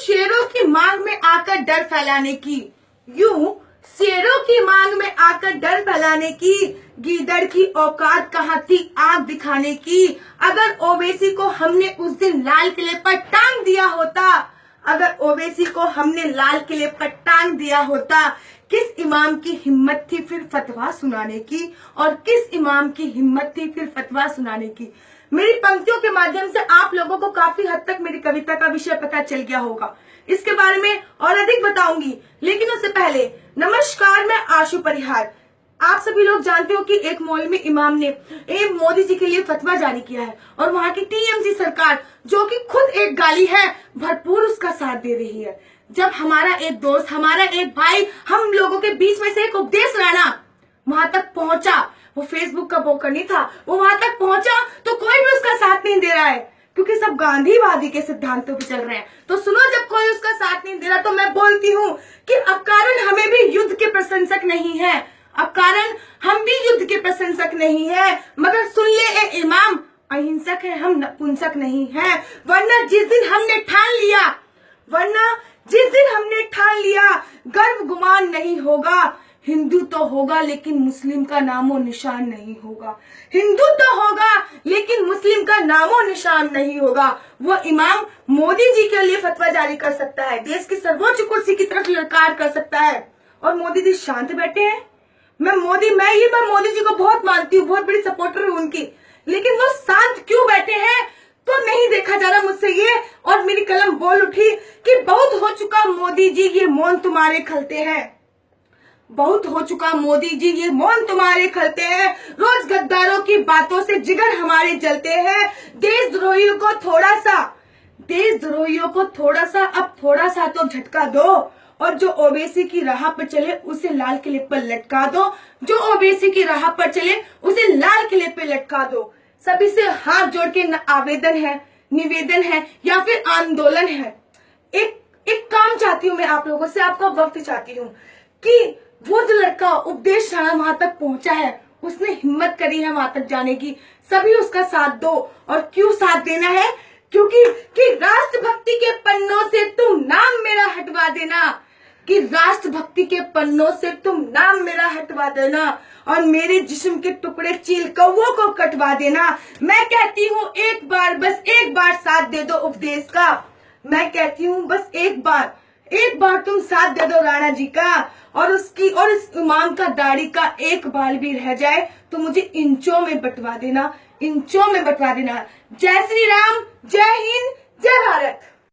शेरों की मांग में आकर डर फैलाने की, यूं शेरों की मांग में आकर डर फैलाने की, गीदड़ की औकात कहाँ थी आग दिखाने की। अगर ओवैसी को हमने उस दिन लाल किले पर टांग दिया होता, अगर ओवैसी को हमने लाल किले पर टांग दिया होता, किस इमाम की हिम्मत थी फिर फतवा सुनाने की, और किस इमाम की हिम्मत थी फिर फतवा सुनाने की। मेरी पंक्तियों के माध्यम से आप लोगों को काफी हद तक मेरी कविता का विषय पता चल गया होगा। इसके बारे में और अधिक बताऊंगी, लेकिन उससे पहले नमस्कार, मैं आशु परिहार। आप सभी लोग जानते हो कि एक मौलवी इमाम ने मोदी जी के लिए फतवा जारी किया है, और वहां की टीएमसी सरकार, जो कि खुद एक गाली है, भरपूर उसका साथ दे रही है। जब हमारा एक दोस्त, हमारा एक भाई, हम लोगों के बीच में से एक उपदेश राणा वहां तक पहुंचा, वो फेसबुक का बोकर नहीं था, वो वहां तक पहुंचा, तो कोई भी उसका साथ नहीं दे रहा है, क्योंकि सब गांधीवादी के सिद्धांतों पे चल रहे हैं। तो सुनो, जब कोई उसका साथ नहीं दे रहा तो मैं बोलती हूँ कि अकारण हमें भी युद्ध के प्रशंसक नहीं है, अकारण हम भी युद्ध के प्रशंसक नहीं है, मगर सुन ले ए इमाम, अहिंसक है हम, नपुंसक नहीं है। वरना जिस दिन हमने ठान लिया गर्व गुमान नहीं होगा, हिंदू तो होगा लेकिन मुस्लिम का नामो निशान नहीं होगा, हिंदू तो होगा लेकिन मुस्लिम का नामो निशान नहीं होगा। वो इमाम मोदी जी के लिए फतवा जारी कर सकता है, देश की सर्वोच्च कुर्सी की तरफ ललकार कर सकता है, और मोदी जी शांत बैठे हैं। मैं मोदी जी को बहुत मानती हूँ, बहुत बड़ी सपोर्टर हूँ उनकी, लेकिन वो शांत क्यों बैठे हैं तो नहीं देखा जा रहा मुझसे ये। और मेरी कलम बोल उठी कि बहुत हो चुका मोदी जी, ये मौन तुम्हारे खलते हैं, बहुत हो चुका मोदी जी, ये मौन तुम्हारे खलते हैं। रोज गद्दारों की बातों से जिगर हमारे जलते हैं। देशद्रोहियों को थोड़ा सा अब थोड़ा सा तो झटका दो, और जो ओवैसी की राह पर चले उसे लाल किले पर लटका दो, जो ओवैसी की राह पर चले उसे लाल किले पर लटका दो। सभी से हाथ जोड़ के आवेदन है, निवेदन है या फिर आंदोलन है, एक काम चाहती हूँ मैं आप लोगों से, आपका वक्त चाहती हूँ कि वो जो लड़का उपदेश राणा वहां तक पहुंचा है, उसने हिम्मत करी है वहां तक जाने की, सभी उसका साथ दो। और क्यों साथ देना है? क्योंकि राष्ट्रभक्ति के पन्नों से तुम नाम मेरा हटवा देना, कि राष्ट्रभक्ति के पन्नों से तुम नाम मेरा हटवा देना, और मेरे जिस्म के टुकड़े चील कौवों को कटवा देना। मैं कहती हूँ एक बार, बस एक बार साथ दे दो उपदेश का। मैं कहती हूँ बस एक बार तुम साथ दे दो राणा जी का, और इस इमाम का दाढ़ी का एक बाल भी रह जाए तो मुझे इंचों में बंटवा देना, इंचों में बंटवा देना। जय श्री राम, जय हिंद, जय भारत।